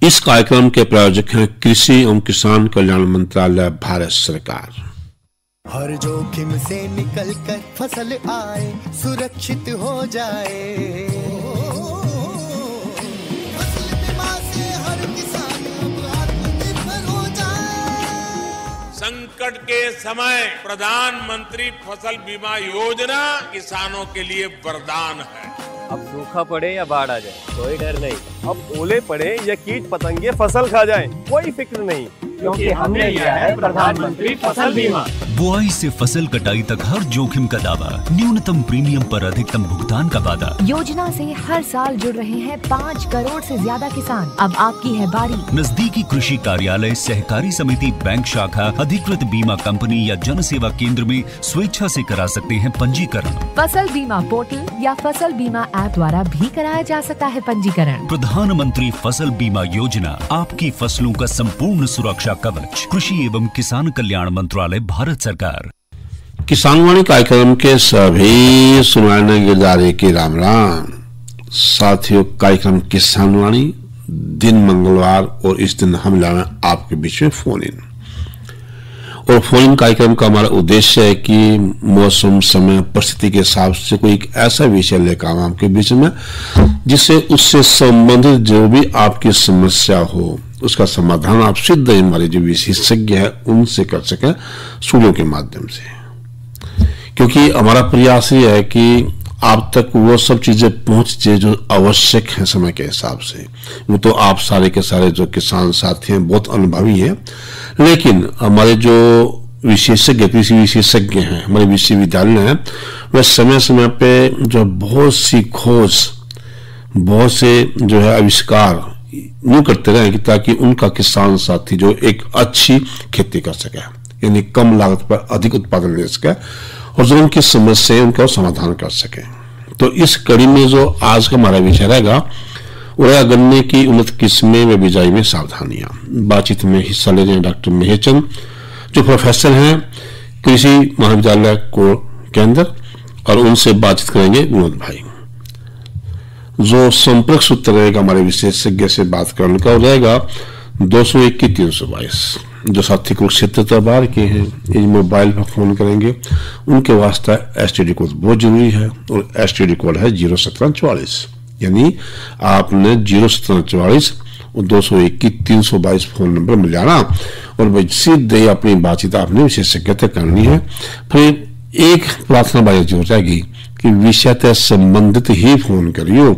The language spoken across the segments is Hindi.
इस कार्यक्रम के प्रायोजक हैं कृषि एवं किसान कल्याण मंत्रालय, भारत सरकार। हर जोखिम से निकल कर फसल आए, सुरक्षित हो जाए। फसल बीमा से हर किसान अब आत्मनिर्भर हो जाए। संकट के समय प्रधानमंत्री फसल बीमा योजना किसानों के लिए वरदान है। अब सूखा पड़े या बाढ़ आ जाए, कोई डर नहीं। अब ओले पड़े या कीट पतंगे फसल खा जाए, कोई फिक्र नहीं, क्योंकि हमने लिया है प्रधानमंत्री फसल बीमा। बुआई से फसल कटाई तक हर जोखिम का दावा, न्यूनतम प्रीमियम पर अधिकतम भुगतान का वादा। योजना से हर साल जुड़ रहे हैं 5 करोड़ से ज्यादा किसान। अब आपकी है बारी। नजदीकी कृषि कार्यालय, सहकारी समिति, बैंक शाखा, अधिकृत बीमा कंपनी या जन सेवा केंद्र में स्वेच्छा से करा सकते हैं पंजीकरण। फसल बीमा पोर्टल या फसल बीमा ऐप द्वारा भी कराया जा सकता है पंजीकरण। प्रधानमंत्री फसल बीमा योजना, आपकी फसलों का संपूर्ण सुरक्षा कवच। कृषि एवं किसान कल्याण मंत्रालय, भारत सरकार। किसानवाणी कार्यक्रम के सभी सुनवाने गिरदारे के राम राम। साथियों, कार्यक्रम किसानवाणी दिन मंगलवार और इस दिन हम लाना आपके बीच में फोन इन। और फोन इन कार्यक्रम का हमारा उद्देश्य है कि मौसम, समय, परिस्थिति के हिसाब से कोई एक ऐसा विषय लेकर आम आपके बीच में जिससे उससे संबंधित जो भी आपकी समस्या हो उसका समाधान आप सिद्ध हमारे जो विशेषज्ञ है उनसे कर सकें सूर्यों के माध्यम से। क्योंकि हमारा प्रयास ये है कि आप तक वो सब चीजें पहुंच जाए जो आवश्यक है समय के हिसाब से। वो तो आप सारे के सारे जो किसान साथी हैं बहुत अनुभवी हैं, लेकिन हमारे जो विशेषज्ञ, कृषि विशेषज्ञ हैं, हमारे विश्वविद्यालय हैं, वह समय समय पे जो बहुत सी खोज, बहुत से जो है आविष्कार यूं करते रहे कि ताकि उनका किसान साथी जो एक अच्छी खेती कर सके, यानी कम लागत पर अधिक उत्पादन ले सके और जो उनकी समस्या है उनका समाधान कर सके। तो इस कड़ी में जो आज का हमारा विषय रहेगा वो रहेगा गन्ने की उन्नत किस्में व बिजाई में सावधानियां। बातचीत में हिस्सा ले रहे हैं डॉक्टर मेहरचंद, जो प्रोफेसर हैं कृषि महाविद्यालय कोड़ के अंदर, और उनसे बातचीत करेंगे विनोद भाई। जो संपर्क सूत्र रहेगा हमारे विशेषज्ञ से बात करने का रहेगा 201-322। जो साथी कुरुक्षेत्र तबार के हैं ये मोबाइल पर फोन करेंगे, उनके वास्ते एसटीडी कोड बहुत जरूरी है और एसटीडी कोड है 01744। यानी आपने 01744 और 201-322 फोन नंबर मिल जाना और सीधे अपनी बातचीत आपने विशेषज्ञ तक करनी है। फिर एक प्रार्थना बाजी हो जाएगी कि विषय से संबंधित ही फोन करियो,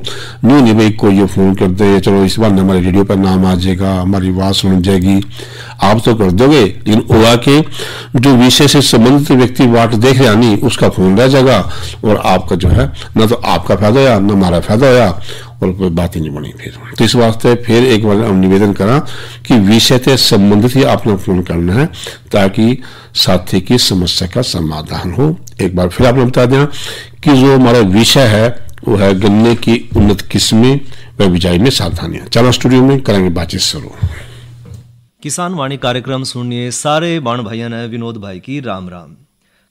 नहीं भाई कोई फोन कर दे चलो इस बार हमारे रेडियो पर नाम आ जाएगा, हमारी आवाज सुन जाएगी, आप तो कर दोगे, लेकिन होगा के जो विषय से संबंधित व्यक्ति वाट देख रहा नहीं उसका फोन रह जाएगा और आपका जो है ना तो आपका फायदा होया ना हमारा फायदा होया और कोई बात ही नहीं बनी। फिर तो इस वास्ते फिर एक बार हम निवेदन करा कि विषय से संबंधित ही आपने फोन करना है ताकि साथी की समस्या का समाधान हो। एक बार फिर आपने बता देना कि जो हमारा विषय है वो है गन्ने की उन्नत किस्में व बिजाई में सावधानियां। चलो स्टूडियो में करेंगे बातचीत शुरू। किसान वाणी कार्यक्रम सुनिए सारे बाण भाइयों ने विनोद भाई की राम राम।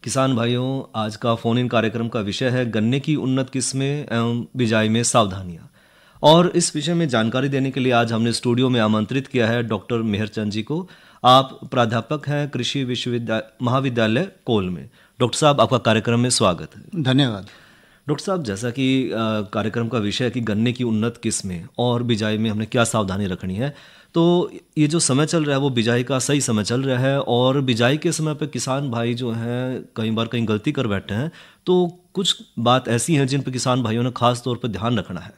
किसान भाइयों, आज का फोन इन कार्यक्रम का विषय है गन्ने की उन्नत किस्में एवं बिजाई में सावधानियां, और इस विषय में जानकारी देने के लिए आज हमने स्टूडियो में आमंत्रित किया है डॉक्टर मेहरचंद जी को। आप प्राध्यापक हैं कृषि महाविद्यालय कोल में। डॉक्टर साहब, आपका कार्यक्रम में स्वागत है। धन्यवाद। डॉक्टर साहब, जैसा कि कार्यक्रम का विषय है कि गन्ने की उन्नत किस्में और बिजाई में हमने क्या सावधानी रखनी है, तो ये जो समय चल रहा है वो बिजाई का सही समय चल रहा है और बिजाई के समय पे किसान भाई जो हैं कई बार कहीं गलती कर बैठे हैं, तो कुछ बात ऐसी हैं जिन पे किसान भाइयों ने खास तौर पर ध्यान रखना है।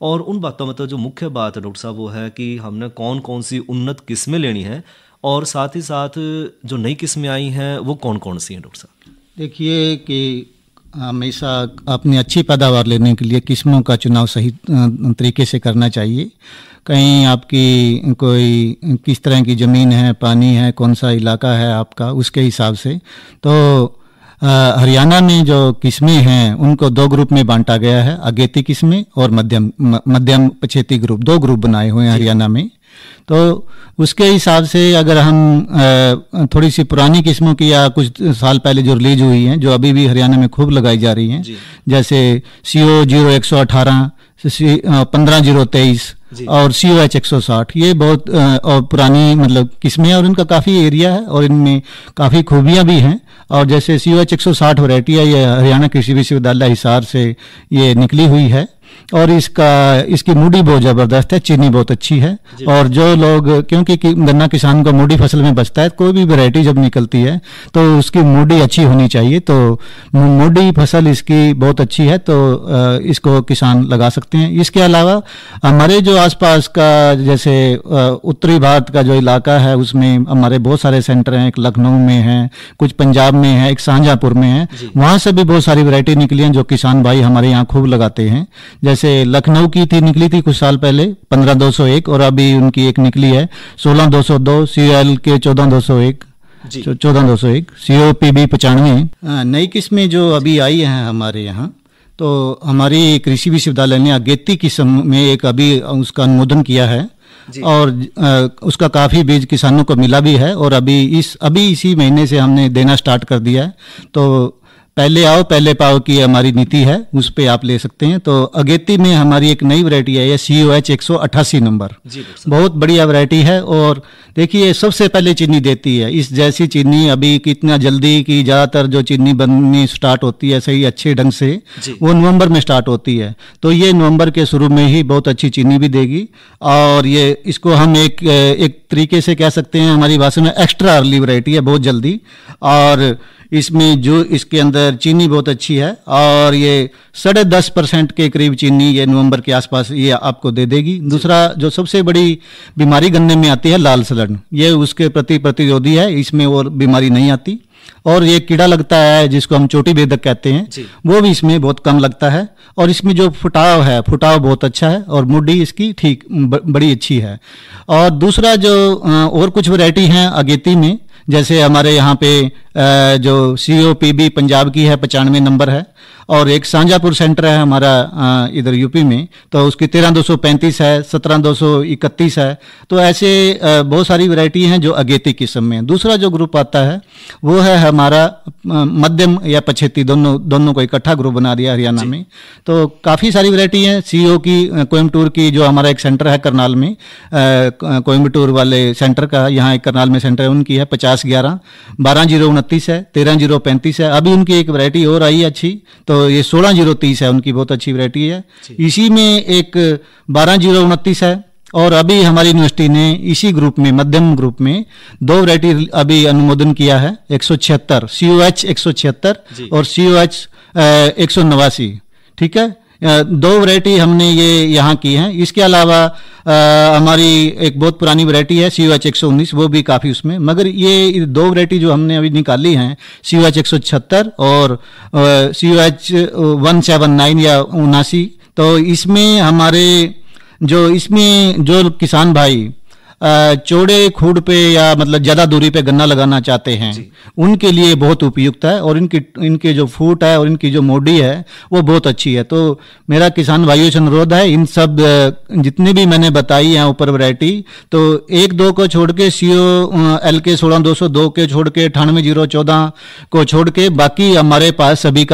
और उन बातों में तो जो मुख्य बात है डॉक्टर साहब वो है कि हमने कौन कौन सी उन्नत किस्में लेनी है और साथ ही साथ जो नई किस्में आई हैं वो कौन कौन सी हैं। डॉक्टर साहब, देखिए कि हमेशा अपनी अच्छी पैदावार लेने के लिए किस्मों का चुनाव सही तरीके से करना चाहिए। कहीं आपकी कोई किस तरह की ज़मीन है, पानी है, कौन सा इलाका है आपका, उसके हिसाब से। तो हरियाणा में जो किस्में हैं उनको 2 ग्रुप में बांटा गया है, अगेती किस्में और मध्यम पछेती ग्रुप, 2 ग्रुप बनाए हुए हैं हरियाणा में। तो उसके हिसाब से अगर हम थोड़ी सी पुरानी किस्मों की या कुछ साल पहले जो रिलीज हुई हैं जो अभी भी हरियाणा में खूब लगाई जा रही हैं, जैसे CO 0118, 15-023 और COH 160, ये बहुत और पुरानी मतलब किस्में और इनका काफ़ी एरिया है और इनमें काफ़ी खूबियाँ भी हैं। और जैसे COH 160 वैरायटी है, ये हरियाणा कृषि विश्वविद्यालय हिसार से ये निकली हुई है और इसकी मूडी बहुत ज़बरदस्त है, चीनी बहुत अच्छी है। और जो लोग, क्योंकि गन्ना किसान को मूडी फसल में बचता है, कोई भी वैरायटी जब निकलती है तो उसकी मूडी अच्छी होनी चाहिए, तो मूडी फसल इसकी बहुत अच्छी है, तो इसको किसान लगा सकते हैं। इसके अलावा हमारे जो आसपास का, जैसे उत्तरी भारत का जो इलाका है, उसमें हमारे बहुत सारे सेंटर हैं। एक लखनऊ में है, कुछ पंजाब में है, एक शाहजहाँपुर में है, वहाँ से भी बहुत सारी वैरायटी निकली हैं जो किसान भाई हमारे यहाँ खूब लगाते हैं। जैसे लखनऊ की निकली थी कुछ साल पहले 15-201 और अभी उनकी एक निकली है 16-202, CL के 14-201, 14-201, COPB 95। नई किस्में जो अभी आई हैं हमारे यहाँ, तो हमारी कृषि विश्वविद्यालय ने अगेती किस्म में एक अभी उसका अनुमोदन किया है और उसका काफ़ी बीज किसानों को मिला भी है और अभी इसी महीने से हमने देना स्टार्ट कर दिया है। तो पहले आओ पहले पाओ की हमारी नीति है, उस पे आप ले सकते हैं। तो अगेती में हमारी एक नई वैरायटी है, COH 188 नंबर, बहुत बढ़िया वैरायटी है और देखिए सबसे पहले चीनी देती है। इस जैसी चीनी अभी कितना जल्दी की, ज़्यादातर जो चीनी बननी स्टार्ट होती है सही अच्छे ढंग से, वो नवंबर में स्टार्ट होती है। तो ये नवंबर के शुरू में ही बहुत अच्छी चीनी भी देगी और ये इसको हम एक तरीके से कह सकते हैं, हमारी भाषा में एक्स्ट्रा अर्ली वैरायटी है, बहुत जल्दी। और इसमें जो इसके अंदर चीनी बहुत अच्छी है और ये 10.5% के करीब चीनी ये नवंबर के आसपास ये आपको दे देगी। दूसरा जो सबसे बड़ी बीमारी गन्ने में आती है लाल सड़न, ये उसके प्रति प्रतिरोधी है, इसमें और बीमारी नहीं आती। और ये कीड़ा लगता है जिसको हम चोटी बेधक कहते हैं, वो भी इसमें बहुत कम लगता है। और इसमें जो फुटाव बहुत अच्छा है और मुड्डी इसकी ठीक बड़ी अच्छी है। और दूसरा जो और कुछ वैरायटी हैं अगेती में, जैसे हमारे यहाँ पे जो COPB पंजाब की है 95 नंबर है और एक शाहजहाँपुर सेंटर है हमारा इधर यूपी में, तो उसकी 13-235 है, 17-231 है। तो ऐसे बहुत सारी वैरायटी हैं जो अगेती किस्म में। दूसरा जो ग्रुप आता है वो है हमारा मध्यम या पछेती, दोनों को इकट्ठा ग्रुप बना दिया हरियाणा में। तो काफ़ी सारी वैरायटी हैं। CO की कोयम्बटूर की जो हमारा एक सेंटर है करनाल में, कोयम्बटूर वाले सेंटर का यहाँ एक करनाल में सेंटर है, उनकी है 50-11, 12-029 है, 13-035 है। अभी उनकी एक वैरायटी और आई अच्छी, तो ये 16-030 है, उनकी बहुत अच्छी वैरायटी है। इसी में एक 12-029 है और अभी हमारी यूनिवर्सिटी ने इसी ग्रुप में, मध्यम ग्रुप में, 2 वैरायटी अभी अनुमोदन किया है, 176 COH 176 और COH 189। ठीक है, 2 वैरायटी हमने ये यहाँ की हैं। इसके अलावा हमारी एक बहुत पुरानी वैरायटी है COH 119, वो भी काफ़ी उसमें, मगर ये 2 वैरायटी जो हमने अभी निकाली हैं COH 176 और COH 179 या 79, तो इसमें हमारे जो किसान भाई चौड़े खूड पे या मतलब ज़्यादा दूरी पे गन्ना लगाना चाहते हैं, उनके लिए बहुत उपयुक्त है और इनके जो फूट है और इनकी जो मोडी है वो बहुत अच्छी है। तो मेरा किसान भाइयों से अनुरोध है, इन सब जितनी भी मैंने बताई हैं ऊपर वैरायटी, तो 1-2 को छोड़ के COL के 16-202 के छोड़ के 98-014 को छोड़ के बाकी हमारे पास सभी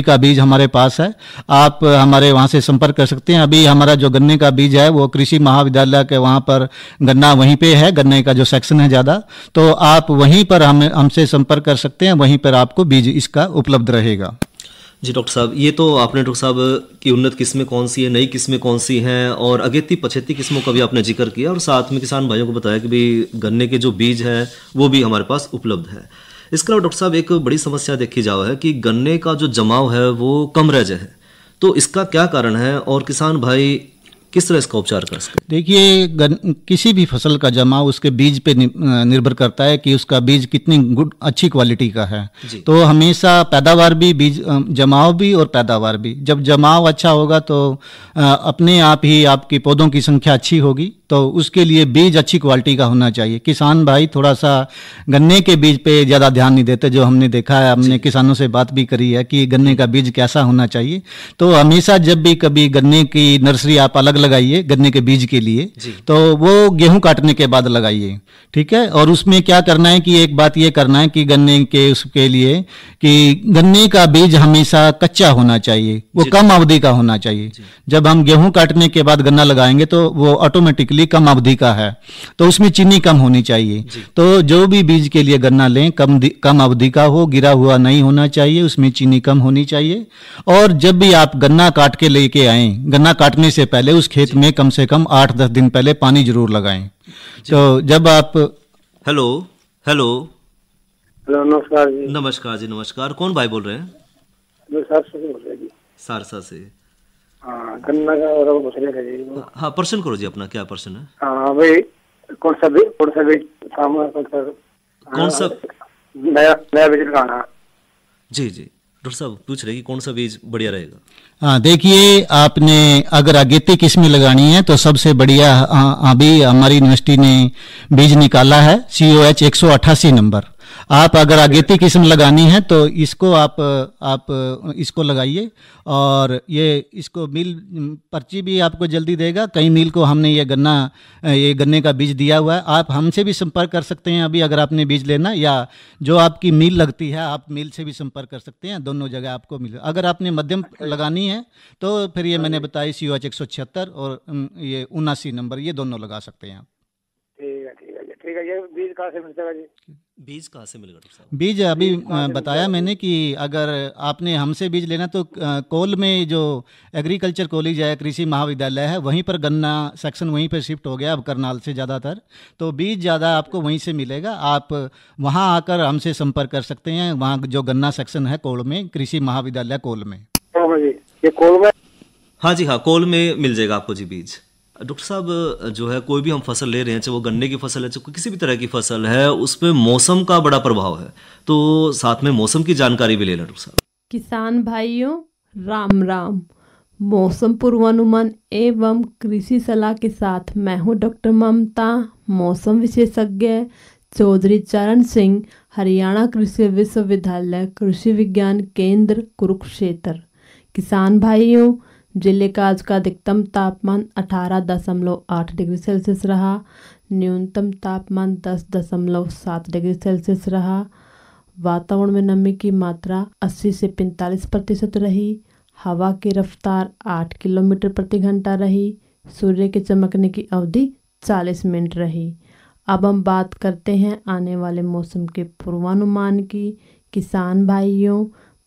का बीज हमारे पास है। आप हमारे वहाँ से संपर्क कर सकते हैं। अभी हमारा जो गन्ने का बीज है वो कृषि महाविद्यालय के वहाँ पर गन्ना वहीं पे है, गन्ने का जो सेक्शन है ज़्यादा, तो आप वहीं पर हमसे संपर्क कर सकते हैं, वहीं पर आपको बीज इसका उपलब्ध रहेगा। जी डॉक्टर साहब, ये तो आपने डॉक्टर साहब की उन्नत किस्में कौन सी है, नई किस्में कौन सी हैं और अगेती पछेती किस्मों का भी आपने जिक्र किया और साथ में किसान भाइयों को बताया कि भाई गन्ने के जो बीज है वो भी हमारे पास उपलब्ध है। इसके अलावा डॉक्टर साहब एक बड़ी समस्या देखी जाओ है कि गन्ने का जो जमाव है वो कम रह जाए, तो इसका क्या कारण है और किसान भाई किस तरह इसका उपचार कर सकते हैं? देखिए, किसी भी फसल का जमाव उसके बीज पे निर्भर करता है कि उसका बीज कितनी अच्छी क्वालिटी का है। तो हमेशा पैदावार भी, बीज जमाव भी और पैदावार भी, जब जमाव अच्छा होगा तो अपने आप ही आपकी पौधों की संख्या अच्छी होगी, तो उसके लिए बीज अच्छी क्वालिटी का होना चाहिए। किसान भाई थोड़ा सा गन्ने के बीज पे ज़्यादा ध्यान नहीं देते, जो हमने देखा है, हमने किसानों से बात भी करी है कि गन्ने का बीज कैसा होना चाहिए। तो हमेशा जब भी कभी गन्ने की नर्सरी आप अलग लगाइए गन्ने के बीज के लिए, तो वो गेहूं काटने के बाद लगाइए, ठीक है। और उसमें क्या करना है कि एक बात ये करना है कि गन्ने के उसके लिए कि गन्ने का बीज हमेशा कच्चा होना चाहिए, वो कम अवधि का होना चाहिए। जब हम गेहूं काटने के बाद गन्ना लगाएंगे तो वो ऑटोमेटिकली कम अवधि का है, तो उसमें चीनी कम होनी चाहिए। तो जो भी बीज के लिए गन्ना लें कम अवधि का हो, गिरा हुआ नहीं होना चाहिए, उसमें चीनी कम होनी चाहिए। और जब भी आप गन्ना काट के लेके आए, गन्ना काटने से पहले उस खेत में कम से कम 8-10 दिन पहले पानी जरूर लगाएं। तो जब आप हेलो हेलो हेलो, नमस्कार जी। नमस्कार जी, नमस्कार। कौन भाई बोल रहे हैं? मैं सारसा से बोल रहा जी। सारसा से। हाँ, गन्ना का और पूछ रहे थे जी। हाँ, प्रश्न करो जी अपना, क्या प्रश्न है? हाँ भाई, कौन सा बीज कौन सा नया बीज लगाना? जी जी, डॉक्टर साहब पूछ रहे कि कौन सा बीज बढ़िया रहेगा? हाँ, देखिए, आपने अगर अगेती किस्में लगानी है तो सबसे बढ़िया अभी हमारी यूनिवर्सिटी ने बीज निकाला है COH 188 नंबर। आप अगर अगेती किस्म लगानी है तो इसको आप इसको लगाइए। और ये इसको मिल पर्ची भी आपको जल्दी देगा, कई मिल को हमने ये गन्ने का बीज दिया हुआ है। आप हमसे भी संपर्क कर सकते हैं अभी, अगर आपने बीज लेना, या जो आपकी मिल लगती है आप मिल से भी संपर्क कर सकते हैं, दोनों जगह आपको मिल। अगर आपने मध्यम लगानी है तो फिर ये मैंने बताई COH 176 और ये 79 नंबर, ये दोनों लगा सकते हैं आप। ठीक है। ये बीज कहाँ से मिलता जी? बीज कहाँ से मिलेगा डॉक्टर साहब? बीज अभी बताया मैंने कि अगर आपने हमसे बीज लेना तो कोल में जो एग्रीकल्चर कॉलेज है, कृषि महाविद्यालय है, वहीं पर गन्ना सेक्शन वहीं पर शिफ्ट हो गया अब करनाल से ज़्यादातर, तो बीज ज़्यादा आपको वहीं से मिलेगा। आप वहाँ आकर हमसे संपर्क कर सकते हैं। वहाँ जो गन्ना सेक्शन है कोल में, कृषि महाविद्यालय कोल में। ये कोल में? हाँ जी, हाँ, कोल में मिल जाएगा आपको जी बीज। डॉक्टर साहब, जो है कोई भी हम फसल ले रहे हैं, चाहे वो गन्ने की फसल है, चाहे किसी भी तरह की फसल है, उसमें मौसम का बड़ा प्रभाव है, तो साथ में मौसम की जानकारी भी लेना डॉक्टर साहब। किसान भाइयों, राम राम। मौसम पूर्वानुमान एवं कृषि सलाह के साथ मैं हूँ डॉक्टर ममता, मौसम विशेषज्ञ, चौधरी चरण सिंह, हरियाणा कृषि विश्वविद्यालय कृषि विज्ञान केंद्र कुरुक्षेत्र। किसान भाइयों, जिले का आज का अधिकतम तापमान 18.8 डिग्री सेल्सियस रहा, न्यूनतम तापमान 10.7 डिग्री सेल्सियस रहा। वातावरण में नमी की मात्रा 80 से 45% रही। हवा की रफ्तार 8 किलोमीटर प्रति घंटा रही। सूर्य के चमकने की अवधि 40 मिनट रही। अब हम बात करते हैं आने वाले मौसम के पूर्वानुमान की। किसान भाइयों,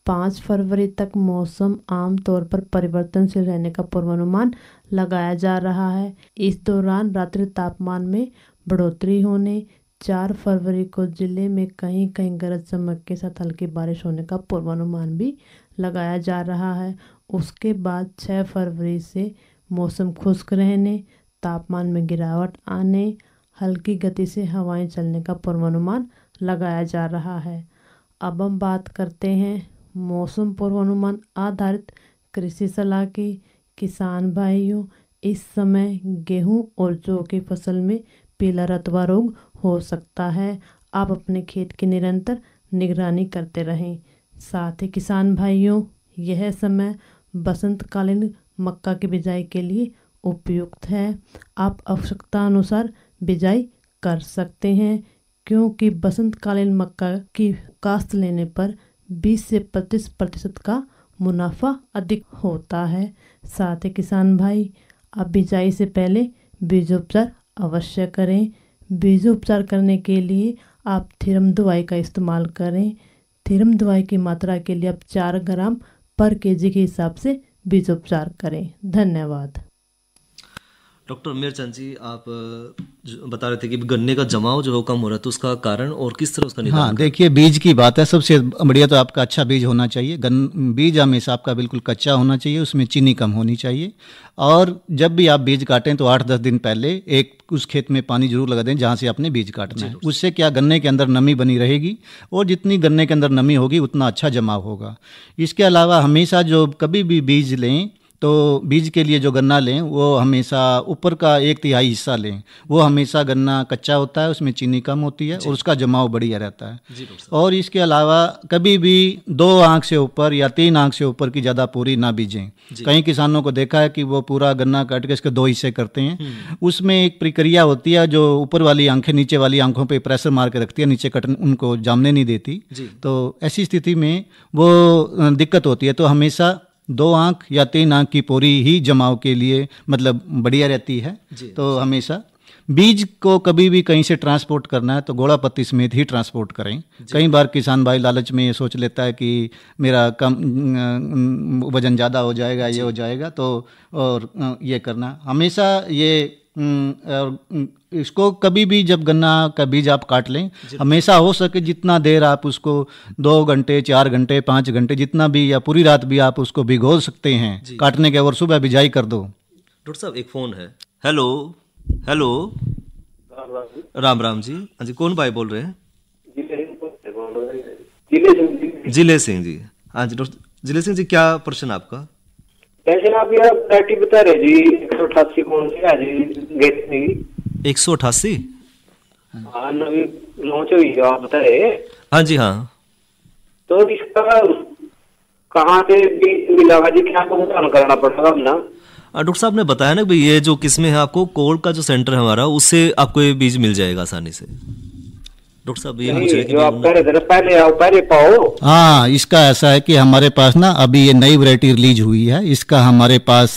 5 फरवरी तक मौसम आमतौर पर परिवर्तनशील रहने का पूर्वानुमान लगाया जा रहा है। इस दौरान रात्रि तापमान में बढ़ोतरी होने, 4 फरवरी को जिले में कहीं कहीं गरज चमक के साथ हल्की बारिश होने का पूर्वानुमान भी लगाया जा रहा है। उसके बाद 6 फरवरी से मौसम खुश्क रहने, तापमान में गिरावट आने, हल्की गति से हवाएं चलने का पूर्वानुमान लगाया जा रहा है। अब हम बात करते हैं मौसम पूर्वानुमान आधारित कृषि सलाह की। किसान भाइयों, इस समय गेहूं और जौ की फसल में पीला रतवा रोग हो सकता है। आप अपने खेत की निरंतर निगरानी करते रहें। साथ ही किसान भाइयों, यह समय बसंतकालीन मक्का की बिजाई के लिए उपयुक्त है। आप आवश्यकता अनुसार बिजाई कर सकते हैं, क्योंकि बसंतकालीन मक्का की काश्त लेने पर 20 से 25% का मुनाफा अधिक होता है। साथ ही किसान भाई, आप बिजाई से पहले बीजोपचार अवश्य करें। बीजोपचार करने के लिए आप थीरम दवाई का इस्तेमाल करें। थीरम दवाई की मात्रा के लिए आप 4 ग्राम पर केजी के हिसाब से बीजोपचार करें। धन्यवाद। डॉक्टर मेरचंद जी, आप बता रहे थे कि गन्ने का जमाव जो है कम हो रहा है, तो उसका कारण और किस तरह उसका निदान? हाँ, देखिए, बीज की बात है। सबसे बढ़िया तो आपका अच्छा बीज होना चाहिए। बीज हमेशा आपका बिल्कुल कच्चा होना चाहिए, उसमें चीनी कम होनी चाहिए। और जब भी आप बीज काटें तो 8-10 दिन पहले उस खेत में पानी जरूर लगा दें जहाँ से आपने बीज काटना है। उससे क्या, गन्ने के अंदर नमी बनी रहेगी, और जितनी गन्ने के अंदर नमी होगी उतना अच्छा जमाव होगा। इसके अलावा हमेशा जो कभी भी बीज लें तो बीज के लिए जो गन्ना लें वो हमेशा ऊपर का 1/3 हिस्सा लें। वो हमेशा गन्ना कच्चा होता है, उसमें चीनी कम होती है और उसका जमाव बढ़िया रहता है। और इसके अलावा कभी भी 2 आंख से ऊपर या 3 आंख से ऊपर की ज़्यादा पूरी ना बीजें। कई किसानों को देखा है कि वो पूरा गन्ना काट के इसके 2 हिस्से करते हैं। उसमें एक प्रक्रिया होती है जो ऊपर वाली आंखें नीचे वाली आंखों पे प्रेशर मार के रखती है, नीचे कटन उनको जामने नहीं देती। तो ऐसी स्थिति में वो दिक्कत होती है। तो हमेशा 2 आंख या 3 आंख की पोरी ही जमाव के लिए मतलब बढ़िया रहती है। तो हमेशा बीज को कभी भी कहीं से ट्रांसपोर्ट करना है तो गोला पत्ती समेत ही ट्रांसपोर्ट करें। कई बार किसान भाई लालच में ये सोच लेता है कि मेरा कम वजन ज़्यादा हो जाएगा, ये हो जाएगा, तो और ये करना हमेशा ये इसको कभी भी जब गन्ना का बीज आप काट लें, हमेशा हो सके जितना देर आप उसको 2 घंटे 4 घंटे 5 घंटे जितना भी या पूरी रात भी आप उसको भिगो सकते हैं काटने के, और सुबह बिजाई कर दो। डॉक्टर साहब एक फ़ोन है। Hello hello, Ram Ram ji. हाँ जी, कौन भाई बोल रहे हैं? जिले सिंह जी। हाँ जी डॉक्टर जिले सिंह जी, क्या प्रश्न आपका? पेंशन आप यार वैरायटी बता रहे जी, 188 कौन सी है जी? 188? हाँ, नवी लॉन्च हुई जो आप बता रहे। हाँ जी हाँ। तो इसका कहाँ से बीज मिलेगा जी? क्या भुगतान करना पड़ेगा अपना? डॉक्टर साहब ने बताया ना भाई, ये जो किस्में हैं आपको कोल का जो सेंटर है हमारा, उससे आपको ये बीज मिल जाएगा आसानी से। डॉक्टर साहब ये पूछ रहे हैं कि आप पहले पाओ। हाँ, इसका ऐसा है कि हमारे पास ना अभी ये नई वैरायटी रिलीज हुई है, इसका हमारे पास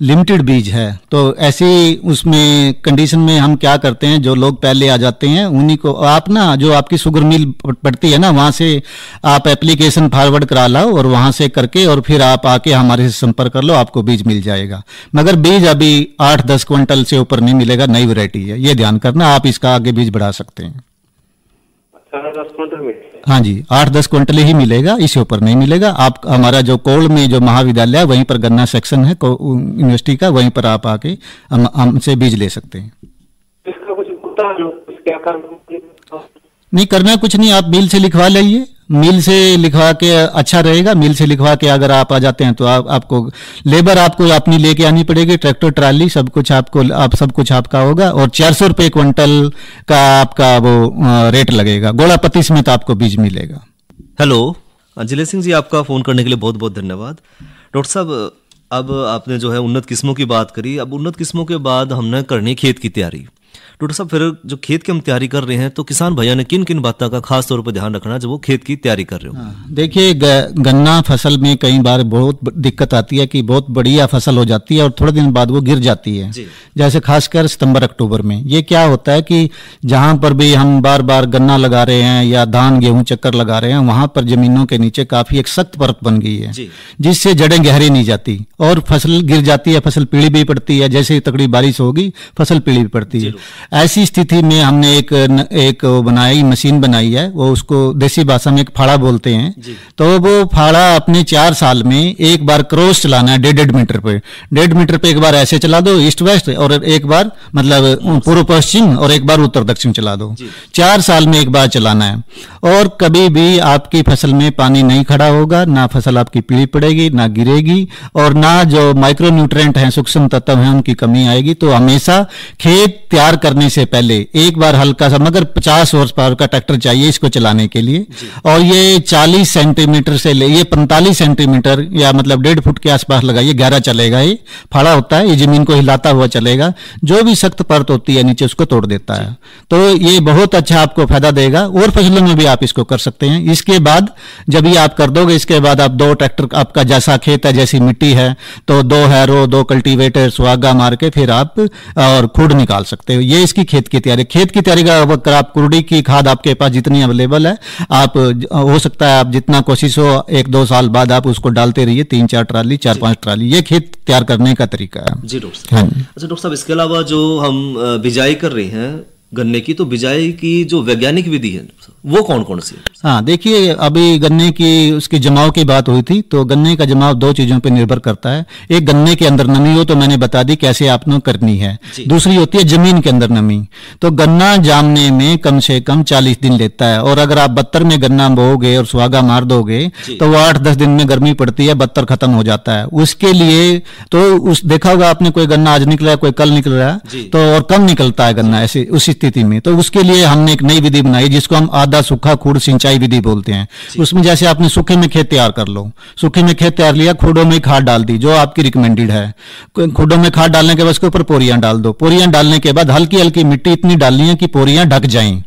लिमिटेड बीज है। तो ऐसी उसमें कंडीशन में हम क्या करते हैं, जो लोग पहले आ जाते हैं उन्हीं को आप ना, जो आपकी शुगर मिल पड़ती है ना, वहाँ से आप एप्लीकेशन फॉरवर्ड करा लाओ और वहाँ से करके और फिर आप आके हमारे से संपर्क कर लो, आपको बीज मिल जाएगा। मगर बीज अभी 8-10 क्विंटल से ऊपर नहीं मिलेगा, नई वैरायटी है, ये ध्यान करना। आप इसका आगे बीज बढ़ा सकते हैं। 10 क्विंटल? हाँ जी, 8-10 क्विंटल ही मिलेगा, इससे ऊपर नहीं मिलेगा। आप हमारा जो कोल में जो महाविद्यालय है वहीं पर गन्ना सेक्शन है यूनिवर्सिटी का, वहीं पर आप आके हमसे बीज ले सकते हैं। इसका कुछ भुगतान क्या करना? नहीं करना कुछ नहीं, आप मिल से लिखवा लाइए। मिल से लिखवा के अच्छा रहेगा। मिल से लिखवा के अगर आप आ जाते हैं तो आपको लेबर आपको अपनी लेके आनी पड़ेगी, ट्रैक्टर ट्राली सब कुछ सब कुछ आपका होगा। और 400 रुपये क्विंटल का आपका वो रेट लगेगा। गोला पत्ती समेत आपको बीज मिलेगा। हेलो जिले सिंह जी, आपका फ़ोन करने के लिए बहुत बहुत धन्यवाद। डॉक्टर साहब, अब आपने जो है उन्नत किस्मों की बात करी। अब उन्नत किस्मों के बाद हमने करनी खेत की तैयारी। डॉक्टर साहब, फिर जो खेत की हम तैयारी कर रहे हैं तो किसान भैया ने किन किन बातों का खास तौर पर ध्यान रखना जब वो खेत की तैयारी कर रहे हो? देखिए, गन्ना फसल में कई बार बहुत दिक्कत आती है कि बहुत बढ़िया फसल हो जाती है और थोड़े दिन बाद वो गिर जाती है। जैसे खासकर सितंबर अक्टूबर में ये क्या होता है कि जहां पर भी हम बार बार गन्ना लगा रहे हैं या धान गेहूं चक्कर लगा रहे हैं, वहां पर जमीनों के नीचे काफी एक सख्त परत बन गई है, जिससे जड़ें गहरी नहीं जाती और फसल गिर जाती है, फसल पीली भी पड़ती है। जैसे तगड़ी बारिश होगी फसल पीली भी पड़ती है। ऐसी स्थिति में हमने एक बनाई मशीन बनाई है, वो उसको देसी भाषा में एक फाड़ा बोलते हैं। तो वो फाड़ा अपने 4 साल में एक बार क्रॉस चलाना है 1.5 मीटर पे। 1.5 मीटर पे एक बार ऐसे चला दो ईस्ट वेस्ट, और एक बार मतलब पूर्व पश्चिम, और एक बार उत्तर दक्षिण चला दो। 4 साल में एक बार चलाना है। और कभी भी आपकी फसल में पानी नहीं खड़ा होगा, ना फसल आपकी पीली पड़ेगी, ना गिरेगी, और ना जो माइक्रो न्यूट्रिएंट हैं, सूक्ष्म तत्व हैं, उनकी कमी आएगी। तो हमेशा खेत तैयार करने से पहले एक बार हल्का सा, मगर 50 हॉर्स पावर का ट्रैक्टर चाहिए इसको चलाने के लिए। और ये 40 सेंटीमीटर से ले ये 45 सेंटीमीटर या मतलब 1.5 फुट के आसपास लगाइए, 11 चलेगा। ये फाड़ा होता है, ये जमीन को हिलाता हुआ चलेगा। जो भी सख्त परत होती है नीचे उसको तोड़ देता है। तो ये बहुत अच्छा आपको फायदा देगा। और फसलों में भी आप इसको कर सकते हैं। इसके बाद जब ये आप कर दोगे, इसके बाद आप 2 ट्रैक्टर, आपका जैसा खेत है, जैसी मिट्टी है, तो 2 हैरो, 2 कल्टीवेटर, सुहागा मार के फिर आप और खुड निकाल सकते हो। ये इसकी खेत की तैयारी का अगर आप कुर्डी की खाद आपके पास जितनी अवेलेबल है, आप हो सकता है आप जितना कोशिश हो 1-2 साल बाद आप उसको डालते रहिए, 3-4 ट्राली, 4-5 ट्राली। ये खेत तैयार करने का तरीका है। जी डॉक्टर साहब। अच्छा डॉक्टर साहब, इसके अलावा जो हम बिजाई कर रहे हैं गन्ने की, तो बिजाई की जो वैज्ञानिक विधि है वो कौन कौन सी है? हाँ, देखिए अभी गन्ने की उसके जमाव की बात हुई थी, तो गन्ने का जमाव दो चीजों पे निर्भर करता है। एक, गन्ने के अंदर नमी हो, तो मैंने बता दी कैसे आपने करनी है। दूसरी होती है जमीन के अंदर नमी। तो गन्ना जामने में कम से कम 40 दिन लेता है, और अगर आप 72 में गन्ना बोओगे और सुहागा मार दोगे तो वो 8-10 दिन में गर्मी पड़ती है, 72 खत्म हो जाता है। उसके लिए तो उस देखा होगा आपने, कोई गन्ना आज निकला है, कोई कल निकल रहा है, तो और कम निकलता है गन्ना ऐसे उस स्थिति में। तो उसके लिए हमने एक नई विधि बनाई जिसको हम आधा सूखा खूड़ सिंचाई विधि बोलते हैं। उसमें जैसे आपने सूखे में खेत तैयार कर लो, सूखे में खेत तैयार लिया, खूड़ों में खाद डाल दी जो आपकी रिकमेंडेड है। खूड़ों में खाद डालने के बाद उसके ऊपर पोरियां डाल दो। पोरियां डालने के बाद हल्की हल्की मिट्टी इतनी डालनी है कि पोरियां ढक जाएं,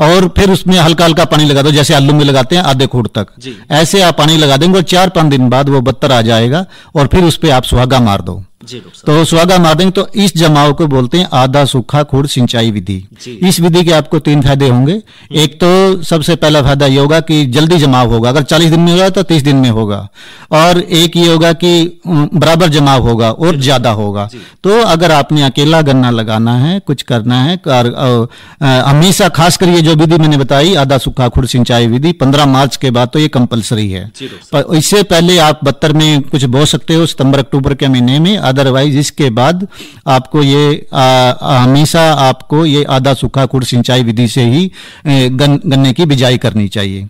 और फिर उसमें हल्का हल्का पानी लगा दो, जैसे आलू में लगाते हैं आधे खूड़ तक। ऐसे आप पानी लगा देंगे और 4-5 दिन बाद वो 72 आ जाएगा, और फिर उस पर आप सुहागा मार दो। तो सुहागा मार देंगे तो इस जमाव को बोलते हैं आधा सूखा खूड़ सिंचाई विधि। इस विधि के आपको 3 फायदे होंगे। एक तो सबसे पहला फायदा ये होगा कि जल्दी जमाव होगा, अगर 40 दिन में होगा तो 30 दिन में होगा। और एक ये होगा कि बराबर जमाव होगा और ज्यादा होगा। तो अगर आपने अकेला गन्ना लगाना है, कुछ करना है, हमेशा खासकर ये जो विधि मैंने बताई आधा सूखा खूड़ सिंचाई विधि 15 मार्च के बाद तो ये कंपलसरी है। इससे पहले आप 72 में कुछ बो सकते हो, सितंबर-अक्टूबर के महीने में। अदरवाइज इसके बाद आपको ये हमेशा आपको ये आधा सूखा खूड़ सिंचाई विधि से ही गन्ने की बिजाई करनी चाहिए।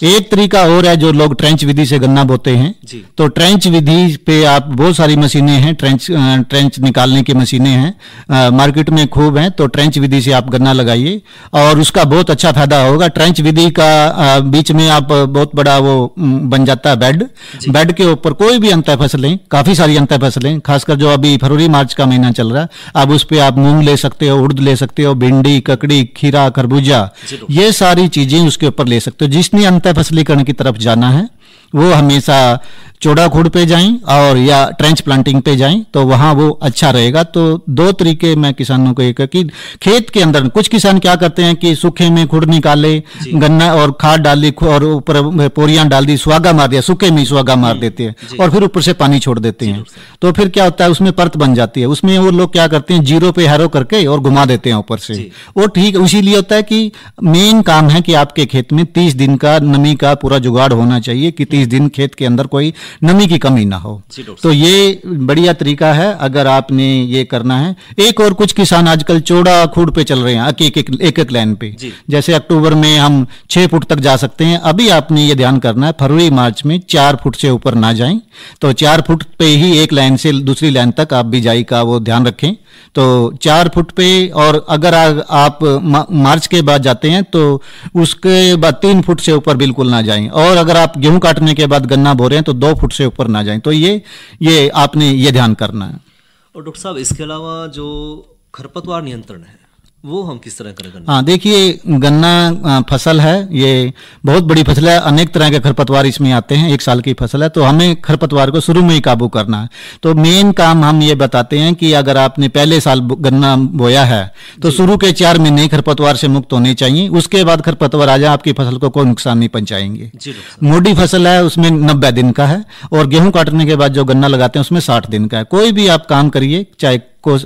एक तरीका और है, जो लोग ट्रेंच विधि से गन्ना बोते हैं, तो ट्रेंच विधि पे आप बहुत सारी मशीनें हैं, ट्रेंच निकालने की मशीनें हैं, मार्केट में खूब हैं। तो ट्रेंच विधि से आप गन्ना लगाइए और उसका बहुत अच्छा फायदा होगा। ट्रेंच विधि का बीच में आप बहुत बड़ा वो बन जाता है बेड के ऊपर कोई भी अंतर फसलें, काफी सारी अंतर फसलें, खासकर जो अभी फरवरी-मार्च का महीना चल रहा है, अब उस पर आप मूंग ले सकते हो, उड़द ले सकते हो, भिंडी, ककड़ी, खीरा, खरबूजा, ये सारी चीजें उसके ऊपर ले सकते हो। जिसने अंतर फसलीकरण की तरफ जाना है वो हमेशा चौड़ा खूड़ पे जाएं और या ट्रेंच प्लांटिंग पे जाएं, तो वहां वो अच्छा रहेगा। तो 2 तरीके मैं किसानों को एक कि खेत के अंदर कुछ किसान क्या करते हैं कि सूखे में खूड़ निकाले गन्ना और खाद डाली और ऊपर पोरियां डाल दी, सुहागा मार दिया, सूखे में सुहागा मार देते हैं और फिर ऊपर से पानी छोड़ देते हैं। तो फिर क्या होता है, उसमें परत बन जाती है। उसमें वो लोग क्या करते हैं, जीरो पे हैरो करके और घुमा देते हैं ऊपर से। वो ठीक इसीलिए होता है कि मेन काम है कि आपके खेत में 30 दिन का नमी का पूरा जुगाड़ होना चाहिए कि 30 दिन खेत के अंदर कोई नमी की कमी ना हो। तो ये बढ़िया तरीका है अगर आपने ये करना है। एक और कुछ किसान आजकल चौड़ा खूड़ पे चल रहे हैं, एक लाइन पे, जैसे अक्टूबर में हम 6 फुट तक जा सकते हैं। अभी आपने ये ध्यान करना है फरवरी-मार्च में 4 फुट से ऊपर ना जाएं। तो 4 फुट पे ही एक लाइन से दूसरी लाइन तक आप बिजाई का वो ध्यान रखें। तो 4 फुट पे, और अगर आप मार्च के बाद जाते हैं तो उसके बाद 3 फुट से ऊपर बिल्कुल ना जाएं। और अगर आप गेहूं काटने के बाद गन्ना बो रहे हैं तो 2 फुट से ऊपर ना जाएं। तो ये आपने ये ध्यान करना है। और डॉक्टर साहब, इसके अलावा जो खरपतवार नियंत्रण है वो हम किस तरह करें? हाँ, देखिए गन्ना फसल है, ये बहुत बड़ी फसल है, अनेक तरह के खरपतवार इसमें आते हैं। 1 साल की फसल है, तो हमें खरपतवार को शुरू में ही काबू करना है। तो मेन काम हम ये बताते हैं कि अगर आपने पहले साल गन्ना बोया है तो शुरू के 4 महीने खरपतवार से मुक्त होने चाहिए। उसके बाद खरपतवार आ जाए आपकी फसल को कोई नुकसान नहीं पहुंचाएंगे। मोटी फसल है, उसमें 90 दिन का है, और गेहूं काटने के बाद जो गन्ना लगाते हैं उसमें 60 दिन का है। कोई भी आप काम करिए, चाहे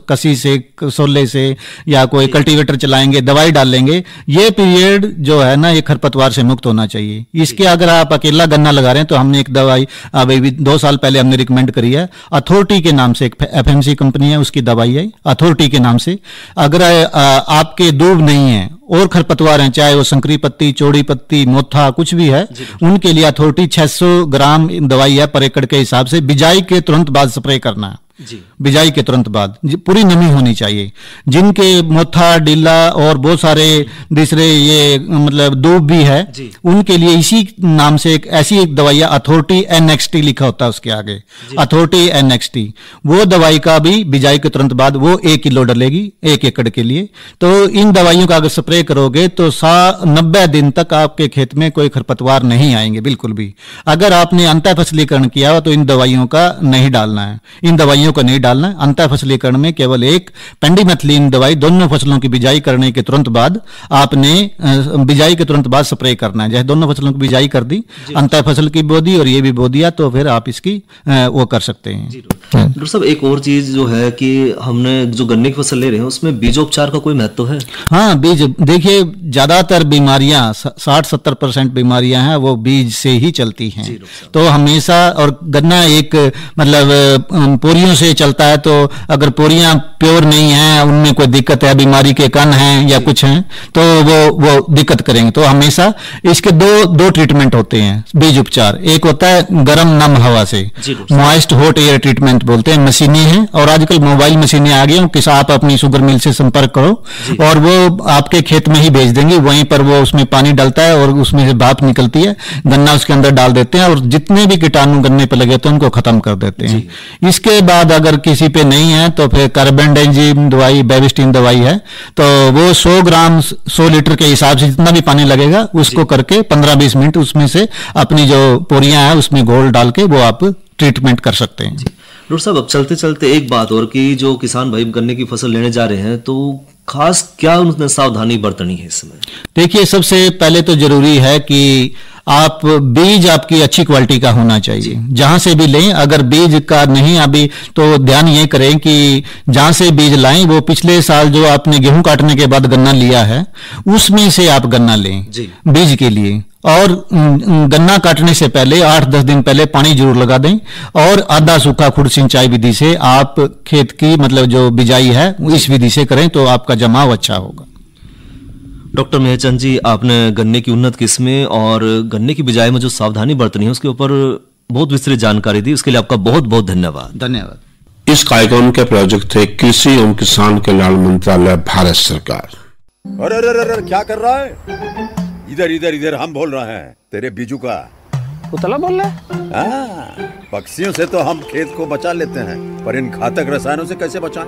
कसी से, सोले से, या कोई कल्टीवेटर चलाएंगे, दवाई डालेंगे, ये पीरियड जो है ना, ये खरपतवार से मुक्त होना चाहिए। इसके अगर आप अकेला गन्ना लगा रहे हैं तो हमने एक दवाई अभी 2 साल पहले हमने रिकमेंड करी है, अथॉरिटी के नाम से, एक FMC कंपनी है, उसकी दवाई है अथॉरिटी के नाम से। अगर आपके दूब नहीं है और खरपतवार हैं, चाहे वो संकरी पत्ती, चौड़ी पत्ती, मोथा, कुछ भी है, उनके लिए अथॉरिटी 600 ग्राम दवाई है पर एकड़ के हिसाब से। बिजाई के तुरंत बाद स्प्रे करना है, बिजाई के तुरंत बाद, पूरी नमी होनी चाहिए। जिनके मोथा, डीला और बहुत सारे दूसरे ये मतलब दूब भी है, उनके लिए इसी नाम से एक ऐसी एक दवाई है, अथॉरिटी NXT लिखा होता है उसके आगे, अथॉरिटी NXT। वो दवाई का भी बिजाई के तुरंत बाद वो 1 किलो डलेगी 1 एकड़ के लिए। तो इन दवाइयों का अगर स्प्रे करोगे तो 90 दिन तक आपके खेत में कोई खरपतवार नहीं आएंगे बिल्कुल भी। अगर आपने अंतर फसलीकरण किया हो तो इन दवाइयों का नहीं डालना है, इन दवाइयों को नहीं डालना डालना है। अंतर फसलीकरण में केवल एक पेंडिमेथलिन दवाई दोनों फसलों की बिजाई करने के तुरंत बाद आपने बिजाई के तुरंत बाद स्प्रे करना है। जैसे दोनों फसलों की बिजाई कर दी, अंतर फसल की बो दी और ये भी बो दिया, तो फिर आप इसकी वो कर सकते हैं। डॉक्टर साहब, एक और चीज जो है कि हमने जो गन्ने की फसल ले रहे हैं उसमें बीजोपचार का कोई महत्व है? हाँ, बीज, देखिए ज्यादातर बीमारियां 60-70% बीमारियां हैं वो बीज से ही चलती हैं। तो हमेशा, और गन्ना एक मतलब पोरियों से चलता है, तो अगर पोरियां प्योर नहीं है, उनमें कोई दिक्कत है, बीमारी के कण हैं या कुछ हैं, तो वो दिक्कत करेंगे। तो हमेशा इसके दो ट्रीटमेंट होते हैं बीज उपचार। एक होता है गर्म नम हवा से, मॉइस्ट हॉट एयर ट्रीटमेंट बोलते हैं, मशीनें हैं, और आजकल मोबाइल मशीनें आ गई हैं कि आप अपनी शुगर मिल से संपर्क करो और वो आपके खेत में ही भेज देंगे, वहीं पर वो उसमें पानी डालता है और उसमें से भाप निकलती है, गन्ना उसके अंदर डाल देते हैं और जितने भी कीटाणु गन्ने पे लगे तो उनको खत्म कर देते हैं। इसके बाद अगर किसी पे नहीं है तो फिर कार्बेंडाजिम दवाई, बेविस्टिन दवाई है, तो वो 100 ग्राम 100 लीटर के हिसाब से जितना भी पानी लगेगा उसको करके 15-20 मिनट उसमें से अपनी जो पोरियां हैं उसमें घोल डाल के वो आप ट्रीटमेंट कर सकते हैं। डॉक्टर साहब, अब चलते चलते एक बात और कि जो किसान भाई गन्ने की फसल लेने जा रहे हैं तो खास क्या उन्हें सावधानी बरतनी है इसमें? देखिए, सबसे पहले तो जरूरी है कि आप बीज आपकी अच्छी क्वालिटी का होना चाहिए। जहां से भी लें, अगर बीज का नहीं अभी, तो ध्यान ये करें कि जहां से बीज लाएं वो पिछले साल जो आपने गेहूं काटने के बाद गन्ना लिया है उसमें से आप गन्ना लें बीज के लिए। और गन्ना काटने से पहले 8-10 दिन पहले पानी जरूर लगा दें और आधा सूखा खुड सिंचाई विधि से आप खेत की मतलब जो बिजाई है इस विधि से करें तो आपका जमाव अच्छा होगा। डॉक्टर मेहचंद जी, आपने गन्ने की उन्नत किस्में और गन्ने की बिजाई में जो सावधानी बरतनी है उसके ऊपर बहुत विस्तृत जानकारी दी, उसके लिए आपका बहुत बहुत धन्यवाद। धन्यवाद। इस कार्यक्रम के प्रायोजक थे कृषि एवं किसान कल्याण मंत्रालय, भारत सरकार। अरे क्या कर रहा है? इधर इधर इधर हम बोल रहे हैं तेरे बीजू का। उतला बोल रहा है? पक्षियों से तो हम खेत को बचा लेते हैं, पर इन घातक रसायनों से कैसे बचाएं?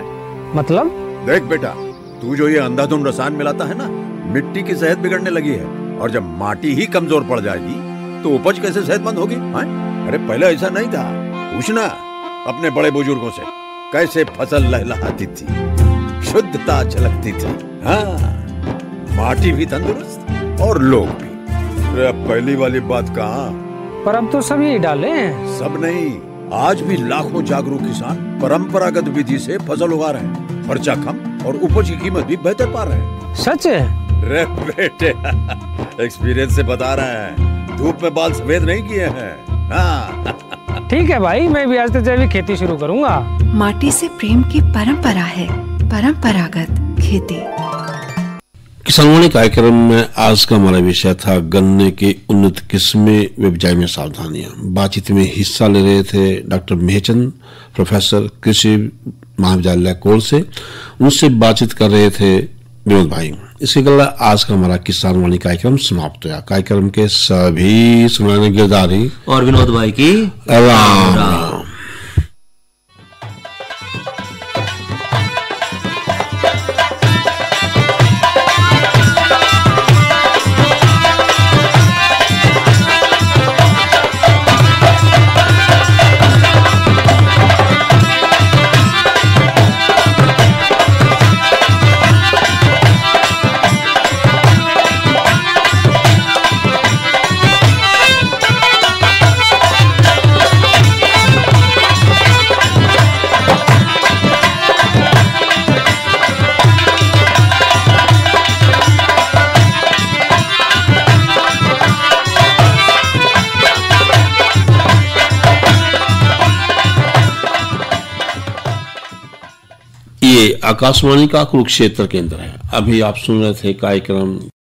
मतलब? देख बेटा, तू जो ये अंधाधुंध रसायन मिलाता है ना, मिट्टी की सेहत बिगड़ने लगी है, और जब माटी ही कमजोर पड़ जाएगी तो उपज कैसे सेहतमंद होगी? अरे पहले ऐसा नहीं था, पूछना अपने बड़े बुजुर्गों से, कैसे फसल लहलहाती थी, शुद्धता झलकती थी। हाँ, माटी भी तंदुरुस्त और लोग भी। अरे अब पहली वाली बात कहाँ? पर अब तो सब यही डाले हैं। सब नहीं, आज भी लाखों जागरूक किसान परंपरागत विधि से फसल उगा रहे हैं, खर्चा कम और उपज की कीमत भी बेहतर पा रहे हैं। सच है? रे बेटे, एक्सपीरियंस से बता रहे हैं, धूप में बाल सफेद नहीं किए हैं। हाँ। ठीक है भाई, मैं भी आज से जैविक खेती शुरू करूंगा। माटी से प्रेम की परंपरा है, परंपरागत खेती। किसानवाणी कार्यक्रम में आज का हमारा विषय था गन्ने की उन्नत किस्में व बिजाई में सावधानियां। बातचीत में हिस्सा ले रहे थे डॉक्टर मेहचंद, प्रोफेसर कृषि महाविद्यालय कोल से। उनसे बातचीत कर रहे थे विनोद भाई। इसके अलावा आज का हमारा किसानवाणी कार्यक्रम समाप्त हुआ। कार्यक्रम के सभी सुनाने गिरदारी और विनोद भाई की राम राम। ये आकाशवाणी का कुरुक्षेत्र केंद्र है। अभी आप सुन रहे थे कार्यक्रम